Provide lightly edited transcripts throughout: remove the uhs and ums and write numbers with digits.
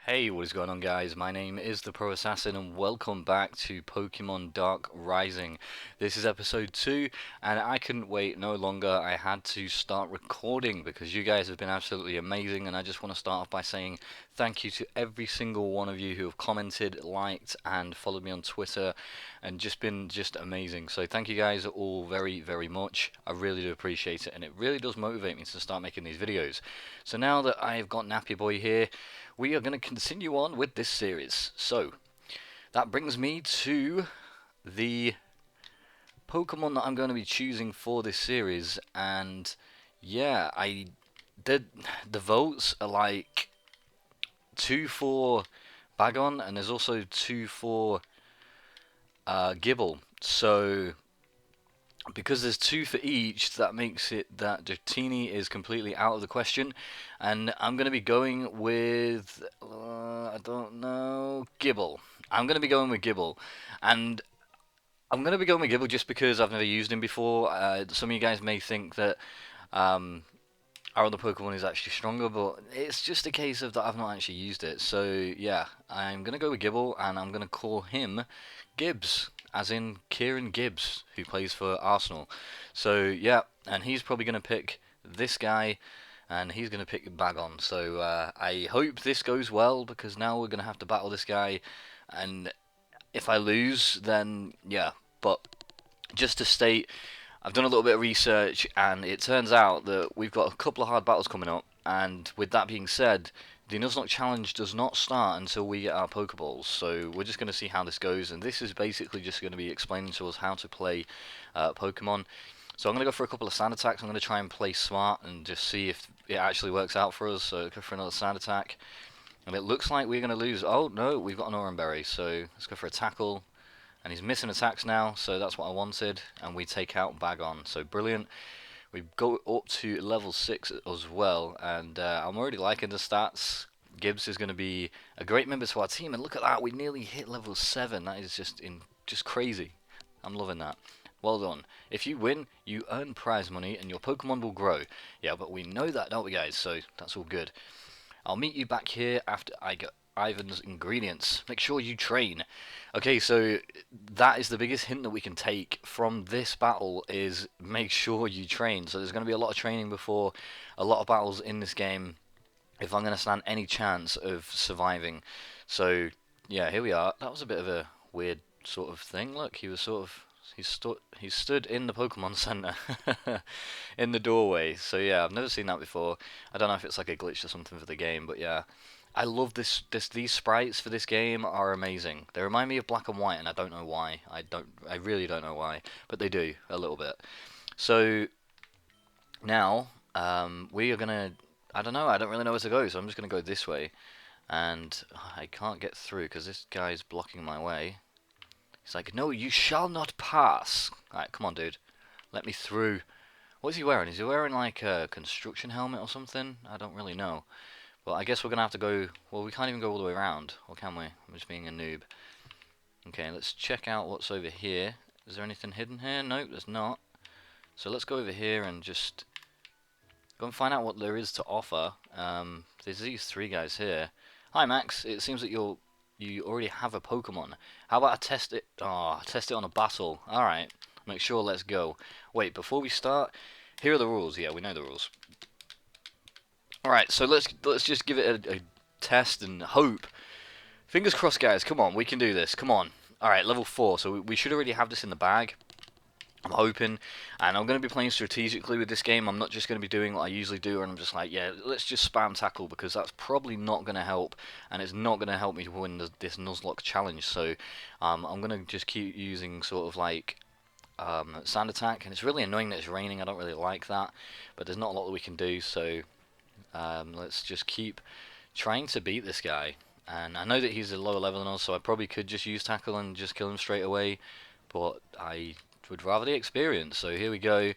Hey, what is going on, guys? My name is the Pro Assassin and welcome back to Pokemon Dark Rising. This is episode 2 and I couldn't wait no longer. I had to start recording because you guys have been absolutely amazing, and I just want to start off by saying thank you to every single one of you who have commented, liked and followed me on Twitter and just been amazing. So thank you guys all very much. I really do appreciate it, and it really does motivate me to start making these videos. So now that I've got Nappy Boy here, we are going to continue on with this series. So, that brings me to the Pokemon that I'm going to be choosing for this series, and yeah, I did. The votes are like 2 for Bagon, and there's also 2 for Gibble. So, because there's 2 for each, that makes it that Dratini is completely out of the question, and I'm going to be going with I don't know, Gibble. I'm going to be going with Gibble, and I'm going to be going with Gibble just because I've never used him before. Some of you guys may think that um, our other Pokemon is actually stronger, but it's just a case of that I've not actually used it. So yeah, I'm going to go with Gibble, and I'm going to call him Gibbs, as in Kieran Gibbs, who plays for Arsenal. So yeah, and he's probably going to pick this guy, and he's going to pick Bagon. So I hope this goes well, because now we're going to have to battle this guy, and if I lose, then yeah. But just to state, I've done a little bit of research, and it turns out that we've got a couple of hard battles coming up. And with that being said, the Nuzlocke challenge does not start until we get our Pokeballs. So we're just going to see how this goes, and this is basically just going to be explaining to us how to play Pokemon. So I'm going to go for a couple of sand attacks. I'm going to try and play smart and just see if it actually works out for us. So go for another sand attack. And it looks like we're going to lose. Oh no, we've got an Oran Berry, so let's go for a tackle. And he's missing attacks now, so that's what I wanted. And we take out Bagon, so brilliant. We go up to level 6 as well, and I'm already liking the stats. Gibbs is going to be a great member to our team, and look at that, we nearly hit level 7. That is just crazy. I'm loving that. Well done. If you win, you earn prize money, and your Pokemon will grow. Yeah, but we know that, don't we, guys? So that's all good. I'll meet you back here after I get Ivan's ingredients. Make sure you train. Okay, so that is the biggest hint that we can take from this battle, is make sure you train. So there's going to be a lot of training before a lot of battles in this game if I'm going to stand any chance of surviving. So yeah, here we are. That was a bit of a weird sort of thing. Look, he was sort of he stood in the Pokemon Center in the doorway. So yeah, I've never seen that before. I don't know if it's like a glitch or something for the game, but yeah. I love these sprites for this game are amazing. They remind me of Black and White, and I don't know why. I really don't know why, but they do a little bit. So now we are gonna, I don't know, I don't really know where to go, so I'm just gonna go this way, and I can't get through because this guy's blocking my way. He's like, no, you shall not pass. Alright, come on, dude. Let me through. What is he wearing? Is he wearing like a construction helmet or something? I don't really know. But I guess we're going to have to go. Well, we can't even go all the way around. Or can we? I'm just being a noob. Okay, let's check out what's over here. Is there anything hidden here? Nope, there's not. So let's go over here and just go and find out what there is to offer. There's these 3 guys here. Hi, Max. It seems that you already have a Pokemon. How about I test it? Oh, test it on a battle. Alright, make sure, let's go. Wait, before we start, here are the rules. Yeah, we know the rules. Alright, so let's just give it a test and hope. Fingers crossed, guys. Come on, we can do this. Come on. Alright, level 4. So we should already have this in the bag, I'm hoping. And I'm going to be playing strategically with this game. I'm not just going to be doing what I usually do, and I'm just like, yeah, let's just spam tackle, because that's probably not going to help. And it's not going to help me to win this Nuzlocke challenge. So I'm going to just keep using sort of like sand attack. And it's really annoying that it's raining. I don't really like that. But there's not a lot that we can do, so let's just keep trying to beat this guy. And I know that he's a lower level than us, so I probably could just use tackle and just kill him straight away, but I would rather the experience. So here we go.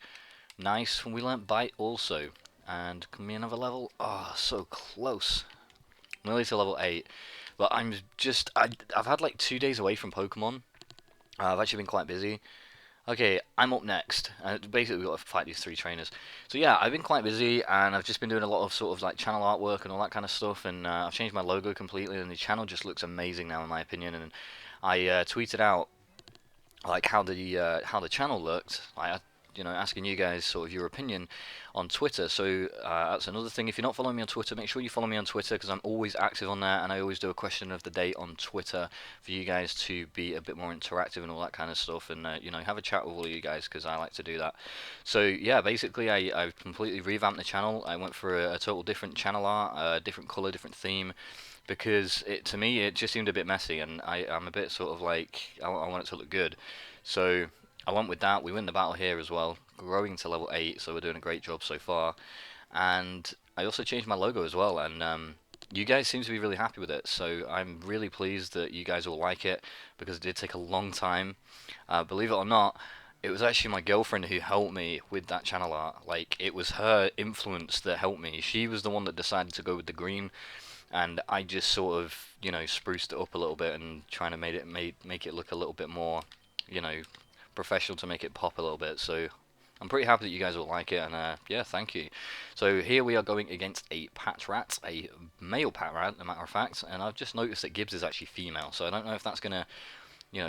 Nice. We learnt bite also. And can be another level. Oh, so close. Nearly to level 8. But I've had like 2 days away from Pokemon. I've actually been quite busy. Okay, I'm up next. Basically, we've got to fight these three trainers. So yeah, I've been quite busy, and I've just been doing a lot of sort of like channel artwork and all that kind of stuff. And I've changed my logo completely, and the channel just looks amazing now, in my opinion. And I tweeted out like how the channel looked. Asking you guys sort of your opinion on Twitter. So that's another thing. If you're not following me on Twitter, make sure you follow me on Twitter because I'm always active on there, and I always do a question of the day on Twitter for you guys to be a bit more interactive and all that kind of stuff, and have a chat with all of you guys because I like to do that. So yeah, basically I completely revamped the channel. I went for a total different channel art, different color, different theme because to me it just seemed a bit messy, and I'm a bit sort of like I want it to look good. So I went with that. We win the battle here as well, growing to level 8, so we're doing a great job so far. And I also changed my logo as well, and you guys seem to be really happy with it, so I'm really pleased that you guys all like it, because it did take a long time. Believe it or not, it was actually my girlfriend who helped me with that channel art. Like, it was her influence that helped me. She was the one that decided to go with the green, and I just sort of, spruced it up a little bit and trying to make it look a little bit more, you know, professional to make it pop a little bit. So I'm pretty happy that you guys will like it, and yeah, thank you. So here we are going against a patch rat, a male patch rat, as a matter of fact, and I've just noticed that Gibbs is actually female, so I don't know if that's gonna,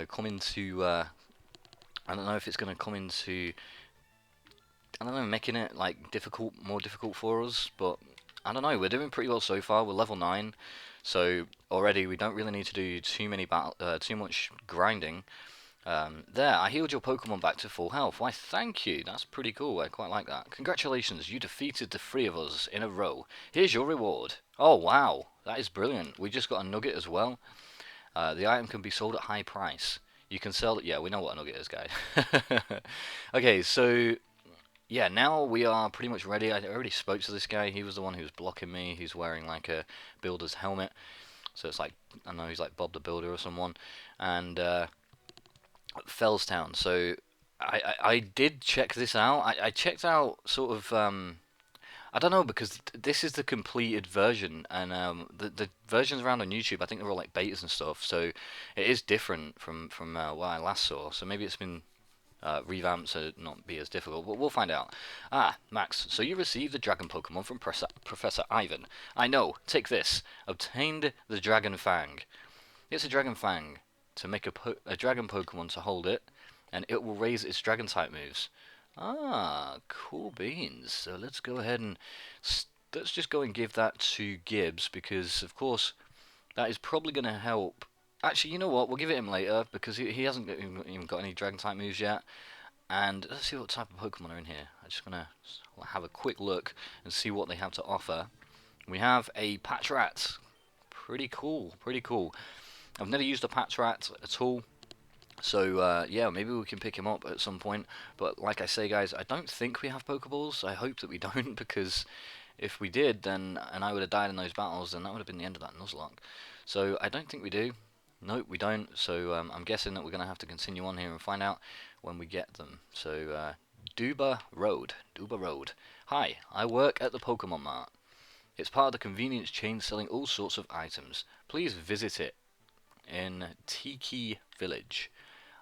come into. I don't know if it's gonna come into. I don't know, making it like more difficult for us, but I don't know. We're doing pretty well so far. We're level 9, so already we don't really need to do too much grinding. There, I healed your Pokemon back to full health. Why, thank you. That's pretty cool. I quite like that. Congratulations, you defeated the 3 of us in a row. Here's your reward. Oh, wow. That is brilliant. We just got a nugget as well. The item can be sold at high price. You can sell it. Yeah, we know what a nugget is, guys. Okay, so yeah, now we are pretty much ready. I already spoke to this guy. He was the one who was blocking me. He's wearing like a builder's helmet. So it's like, I don't know, he's like Bob the Builder or someone. And Fellstown. So I did check this out. I checked out sort of I don't know, because this is the completed version, and the versions around on YouTube, I think they're all like betas and stuff. So it is different from what I last saw. So maybe it's been revamped to not be as difficult, but we'll find out. Ah, Max, so you received the dragon Pokemon from Professor Ivan. I know, take this. Obtained the Dragon Fang. It's a Dragon Fang. To make a Dragon Pokemon to hold it, and it will raise its Dragon type moves. Ah, cool beans. So let's go ahead and let's just go and give that to Gibbs, because of course that is probably going to help. Actually, you know what? We'll give it him later because he hasn't even got any Dragon type moves yet. And let's see what type of Pokemon are in here. I'm just gonna have a quick look and see what they have to offer. We have a Patrat. Pretty cool, pretty cool. I've never used a Patrat at all, so yeah, maybe we can pick him up at some point. But like I say, guys, I don't think we have Pokeballs. I hope that we don't, because if we did, then and I would have died in those battles, then that would have been the end of that Nuzlocke. So I don't think we do. Nope, we don't. So I'm guessing that we're going to have to continue on here and find out when we get them. So Duba Road. Duba Road. Hi, I work at the Pokemon Mart. It's part of the convenience chain selling all sorts of items. Please visit it in Tiki Village.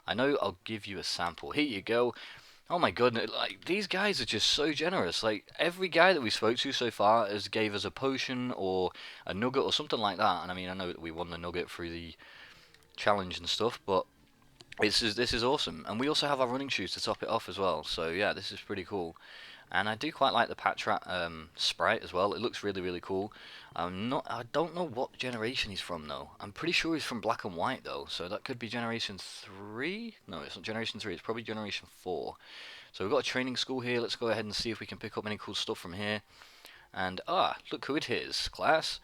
I know, I'll give you a sample. Here you go. Oh my goodness, like, these guys are just so generous. Like, every guy that we spoke to so far has gave us a potion or a nugget or something like that. And I mean, I know that we won the nugget through the challenge and stuff, but this is awesome. And we also have our running shoes to top it off as well. So yeah, this is pretty cool. And I do quite like the Patrat sprite as well. It looks really, really cool. I don't know what generation he's from though. I'm pretty sure he's from Black and White though, so that could be Generation 3? No, it's not Generation 3, it's probably Generation 4. So we've got a training school here. Let's go ahead and see if we can pick up any cool stuff from here. And look who it is, class.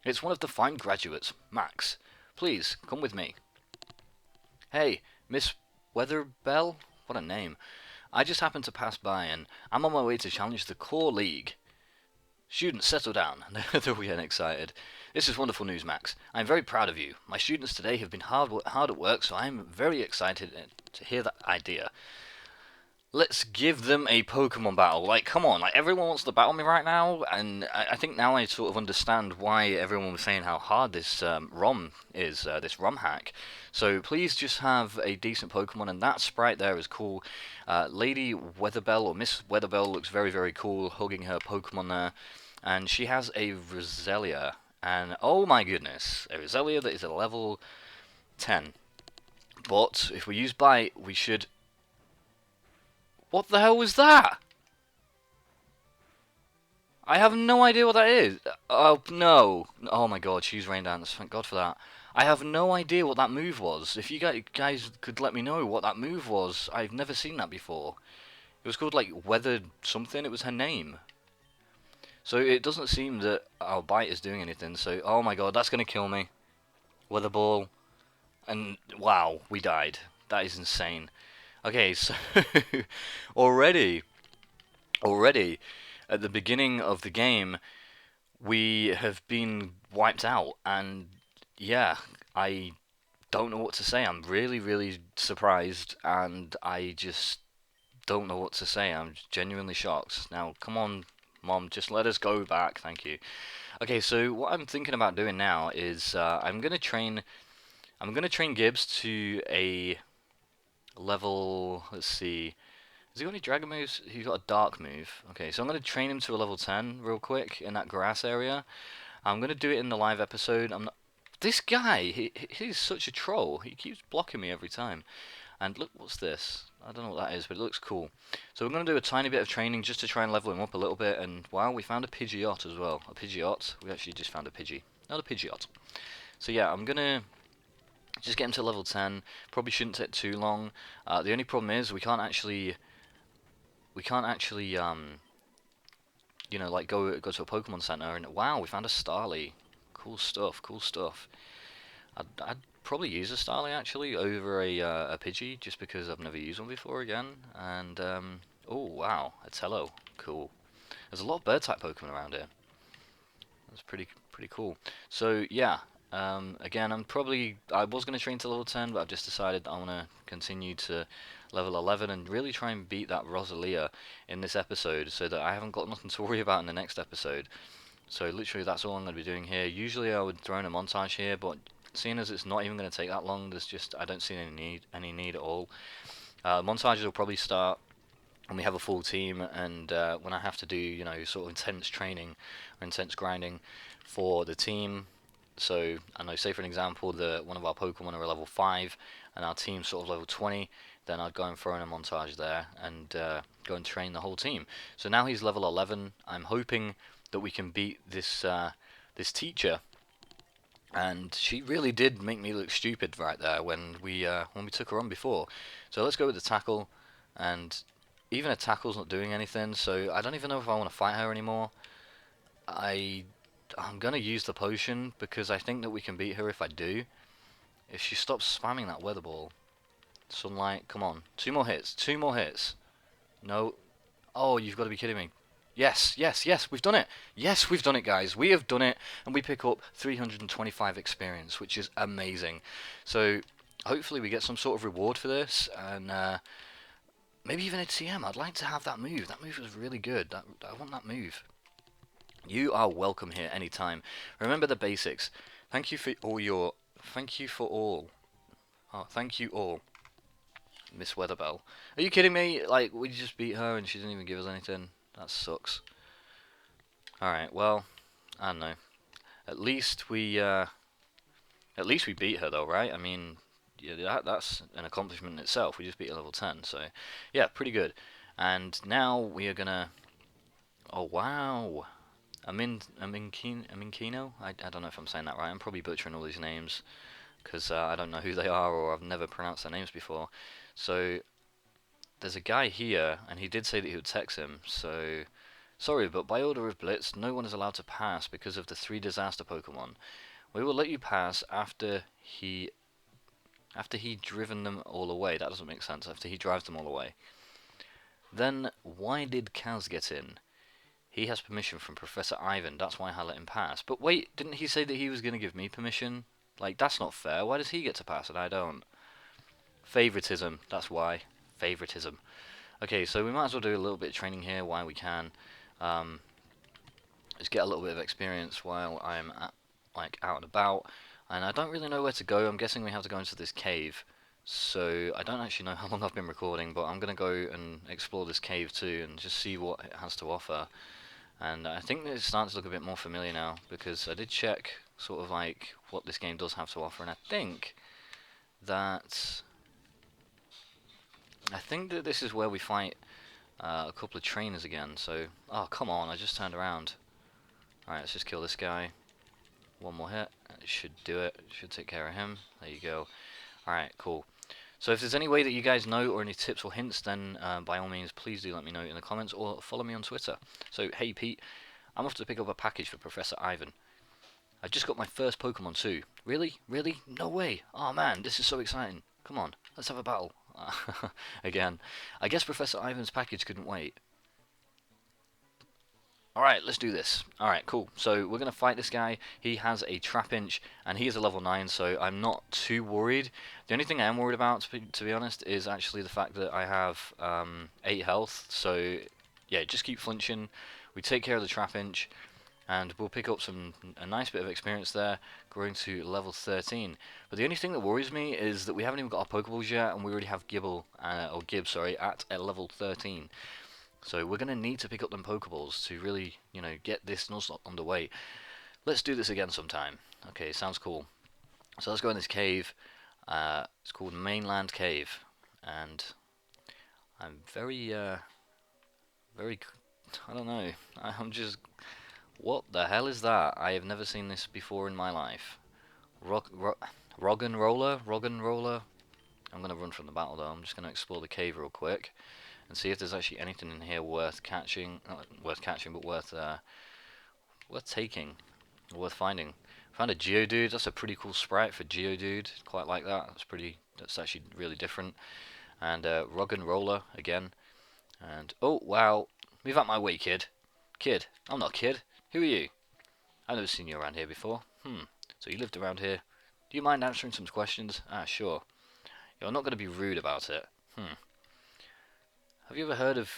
It's one of the fine graduates, Max. Please, come with me. Hey, Miss Weatherbell? What a name. I just happened to pass by, and I'm on my way to challenge the Core League. Students, settle down. They're getting excited. This is wonderful news, Max. I'm very proud of you. My students today have been hard at work, so I'm very excited to hear that idea. Let's give them a Pokemon battle. Like, come on, like everyone wants to battle me right now, and I think now I sort of understand why everyone was saying how hard this ROM is, this ROM hack. So please just have a decent Pokemon, and that sprite there is cool. Lady Weatherbell or Miss Weatherbell looks very very cool, hugging her Pokemon there, and she has a Roselia, and oh my goodness, a Roselia that is a level 10. But if we use Bite, we should. What the hell was that? I have no idea what that is. Oh, no. Oh my god, she's Rain Dance. Thank god for that. I have no idea what that move was. If you guys could let me know what that move was, I've never seen that before. It was called, like, Weather something. It was her name. So it doesn't seem that our bite is doing anything. So, oh my god, that's going to kill me. Weather Ball. And, wow, we died. That is insane. Okay, so already, already, at the beginning of the game, we have been wiped out, and yeah, I don't know what to say. I'm really, really surprised, and I just don't know what to say. I'm genuinely shocked. Now, come on, Mom, just let us go back. Thank you. Okay, so what I'm thinking about doing now is I'm gonna train. I'm gonna train Gibbs to a level. Let's see. Has he got any dragon moves? He's got a dark move. Okay, so I'm gonna train him to a level 10 real quick in that grass area. I'm gonna do it in the live episode. I'm not. This guy, he's such a troll. He keeps blocking me every time. And look, what's this? I don't know what that is, but it looks cool. So we're gonna do a tiny bit of training just to try and level him up a little bit. And wow, we found a Pidgeot as well. A Pidgeot. We actually just found a Pidgey, not a Pidgeot. So yeah, I'm gonna just get him to level 10. Probably shouldn't take too long. The only problem is we can't actually you know, like go to a Pokemon Center and wow, we found a Starly. Cool stuff, cool stuff. I'd probably use a Starly actually over a Pidgey just because I've never used one before again. And oh wow, a Tello, cool. There's a lot of bird type Pokemon around here. That's pretty cool. So yeah, again, I was gonna train to level 10, but I've just decided that I wanna continue to level 11 and really try and beat that Rosalia in this episode, so that I haven't got nothing to worry about in the next episode. So literally, that's all I'm gonna be doing here. Usually, I would throw in a montage here, but seeing as it's not even gonna take that long, I don't see any need at all. Montages will probably start when we have a full team, and when I have to do, you know, sort of intense training or intense grinding for the team. So I know, say for an example, that one of our Pokemon are level 5 and our team's sort of level 20, then I'd go and throw in a montage there and go and train the whole team. So now he's level 11. I'm hoping that we can beat this teacher, and she really did make me look stupid right there when we took her on before. So let's go with the tackle, and even a tackle's not doing anything, so I don't even know if I want to fight her anymore. I I'm gonna use the potion because I think that we can beat her if I do. If she stops spamming that weather ball. Sunlight, come on. Two more hits, two more hits. No. Oh, you've got to be kidding me. Yes, yes, yes, we've done it. Yes, we've done it, guys. We have done it, and we pick up 325 experience, which is amazing. So, hopefully we get some sort of reward for this, and maybe even a TM. I'd like to have that move. That move was really good. I want that move. You are welcome here anytime. Remember the basics. Thank you for all your... Thank you for all. Oh, thank you all. Miss Weatherbell. Are you kidding me? Like, we just beat her and she didn't even give us anything. That sucks. Alright, well, I don't know. At least we beat her though, right? I mean, yeah, that's an accomplishment in itself. We just beat a level 10, so yeah, pretty good. And now we are gonna... Oh, wow. Aminkino? I don't know if I'm saying that right. I'm probably butchering all these names because I don't know who they are or I've never pronounced their names before. So there's a guy here, and he did say that he would text him. So sorry, but by order of Blitz, no one is allowed to pass because of the 3 disaster Pokemon. We will let you pass after he driven them all away. That doesn't make sense. After he drives them all away. Then why did Kaz get in? He has permission from Professor Ivan, that's why I let him pass. But wait, didn't he say that he was going to give me permission? Like, that's not fair. Why does he get to pass and I don't? Favoritism, that's why. Favoritism. Okay, so we might as well do a little bit of training here while we can. Um, just get a little bit of experience while I'm like out and about. And I don't really know where to go. I'm guessing we have to go into this cave. So I don't actually know how long I've been recording, but I'm gonna go and explore this cave too and just see what it has to offer. And I think that it's starting to look a bit more familiar now because I did check sort of like what this game does have to offer, and that I think that this is where we fight a couple of trainers again. So, oh come on, I just turned around. All right, let's just kill this guy. One more hit, it should do it. Should take care of him. There you go. All right, cool. So if there's any way that you guys know or any tips or hints, then by all means, please do let me know in the comments or follow me on Twitter. So, hey Pete, I'm off to pick up a package for Professor Ivan. I just got my first Pokemon too. Really? Really? No way. Oh man, this is so exciting. Come on, let's have a battle. Again, I guess Professor Ivan's package couldn't wait. Alright, let's do this. Alright, cool. So we're going to fight this guy. He has a Trapinch, and he is a level 9, so I'm not too worried. The only thing I am worried about, to be honest, is actually the fact that I have 8 health. So, yeah, just keep flinching. We take care of the Trapinch, and we'll pick up a nice bit of experience there, growing to level 13. But the only thing that worries me is that we haven't even got our Pokeballs yet, and we already have Gibbs, sorry, at a level 13. So we're going to need to pick up them Pokeballs to really, get this Nuzlocke underway. Let's do this again sometime. Okay, sounds cool. So let's go in this cave. It's called Mainland Cave, and I'm very, I don't know. I'm just, what the hell is that? I have never seen this before in my life. Roggen Roller. I'm gonna run from the battle though. I'm just gonna explore the cave real quick and see if there's actually anything in here worth catching. Not worth catching, but worth taking, or worth finding. Found a Geodude. That's a pretty cool sprite for Geodude. Quite like that. That's actually really different. And Roggen Roller again. And oh wow, move out my way, kid. Kid, I'm not a kid. Who are you? I've never seen you around here before. So you lived around here. Do you mind answering some questions? Ah, sure. You're not going to be rude about it. Have you ever heard of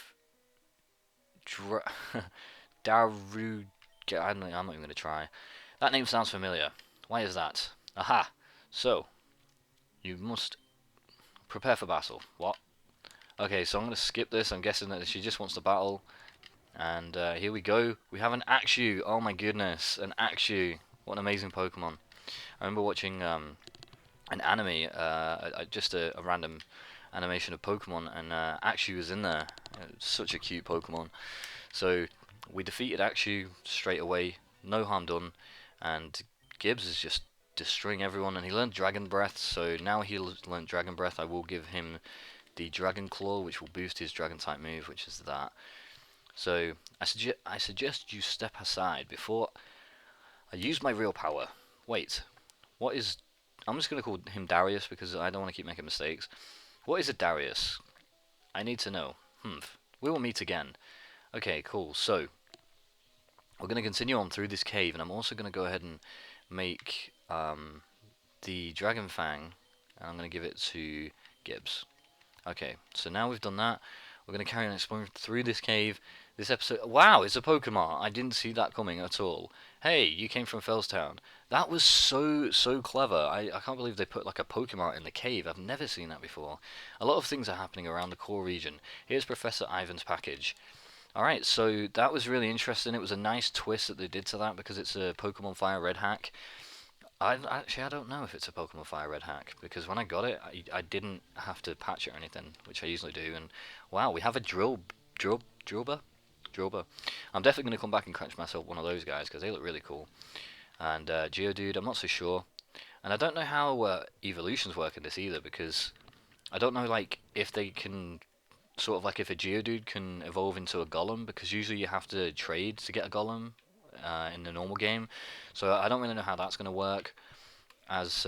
Daru? I'm not even going to try. That name sounds familiar. Why is that? Aha! So, you must prepare for battle. What? Okay, so I'm going to skip this. I'm guessing that she just wants to battle. And here we go. We have an Axew. Oh my goodness, an Axew. What an amazing Pokemon. I remember watching an anime, just a random animation of Pokemon, and Axew was in there. Such a cute Pokemon. So we defeated Axew straight away, no harm done, and Gibbs is just destroying everyone, and he learned Dragon Breath, so now he'll learn Dragon Breath. I will give him the Dragon Claw, which will boost his Dragon type move, which is that. So I suggest you step aside before I use my real power. Wait, what is... I'm just going to call him Darius because I don't want to keep making mistakes. What is a Darius? I need to know. We will meet again. Okay, cool. So, we're going to continue on through this cave, and I'm also going to go ahead and make the Dragon Fang, and I'm going to give it to Gibbs. Okay, so now we've done that, we're going to carry on exploring through this cave. This episode... Wow, it's a Pokemon! I didn't see that coming at all. Hey, you came from Fellstown. That was so clever. I can't believe they put like a Pokemon in the cave. I've never seen that before. A lot of things are happening around the core region. Here's Professor Ivan's package. Alright, so that was really interesting. It was a nice twist that they did to that because it's a Pokemon Fire Red hack. I don't know if it's a Pokemon Fire Red hack, because when I got it, I didn't have to patch it or anything, which I usually do, and wow, we have a Drillbur? I'm definitely going to come back and catch myself one of those guys, because they look really cool. And Geodude, I'm not so sure. And I don't know how evolutions work in this either, because I don't know, like, if they can, sort of like if a Geodude can evolve into a Golem, because usually you have to trade to get a Golem in the normal game. So I don't really know how that's going to work. As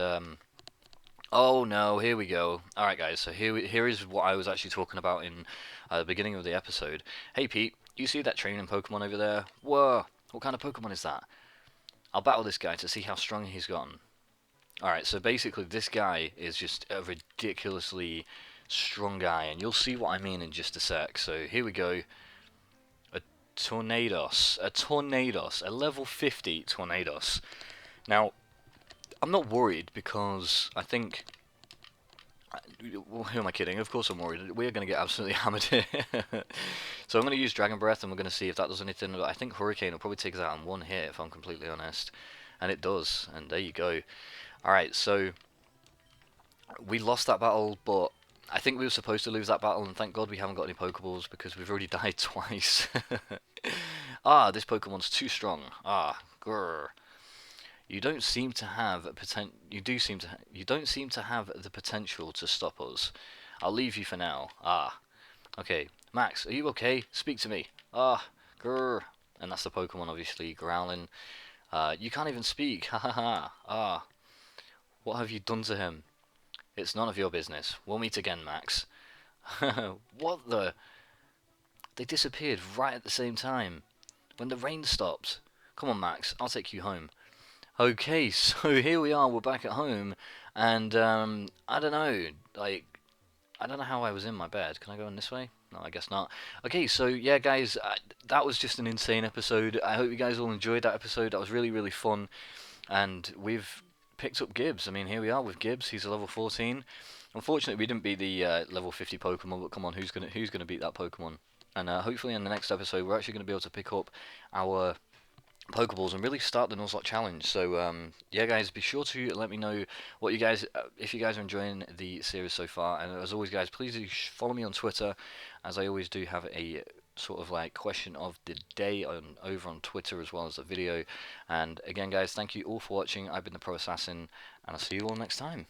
oh no, here we go. Alright guys, so here is what I was actually talking about in the beginning of the episode. Hey Pete, you see that training Pokemon over there? Whoa, what kind of Pokemon is that? I'll battle this guy to see how strong he's gotten. Alright, so basically this guy is just a ridiculously strong guy, and you'll see what I mean in just a sec. So here we go. A a level 50 Tornados. Now, I'm not worried because I think. Well, who am I kidding? Of course I'm worried. We're going to get absolutely hammered here. So I'm going to use Dragon Breath, and we're going to see if that does anything. I think Hurricane will probably take us out in one hit, if I'm completely honest. And it does, and there you go. Alright, so we lost that battle, but I think we were supposed to lose that battle, and thank God we haven't got any Pokeballs, because we've already died twice. Ah, this Pokemon's too strong. Ah, grrr. You don't seem to have you don't seem to have the potential to stop us. I'll leave you for now. Ah. Okay. Max, are you okay? Speak to me. Ah. Grr. And that's the Pokemon obviously growling. You can't even speak. Ha ha ha. Ah. What have you done to him? It's none of your business. We'll meet again, Max. What the? They disappeared right at the same time. When the rain stopped. Come on, Max. I'll take you home. Okay, so here we are, we're back at home, and I don't know, like, I don't know how I was in my bed. Can I go in this way? No, I guess not. Okay, so yeah, guys, that was just an insane episode. I hope you guys all enjoyed that episode. That was really, really fun, and we've picked up Gibbs. I mean, here we are with Gibbs. He's a level 14. Unfortunately, we didn't beat the level 50 Pokemon, but come on, who's gonna beat that Pokemon? And hopefully, in the next episode, we're actually gonna be able to pick up our Pokeballs and really start the Nuzlocke challenge. So yeah, guys, be sure to let me know what you guys, if you guys are enjoying the series so far. And as always, guys, please do follow me on Twitter, as I always do have a sort of like question of the day over on Twitter as well as the video. And again, guys, thank you all for watching. I've been the Pro Assassin, and I'll see you all next time.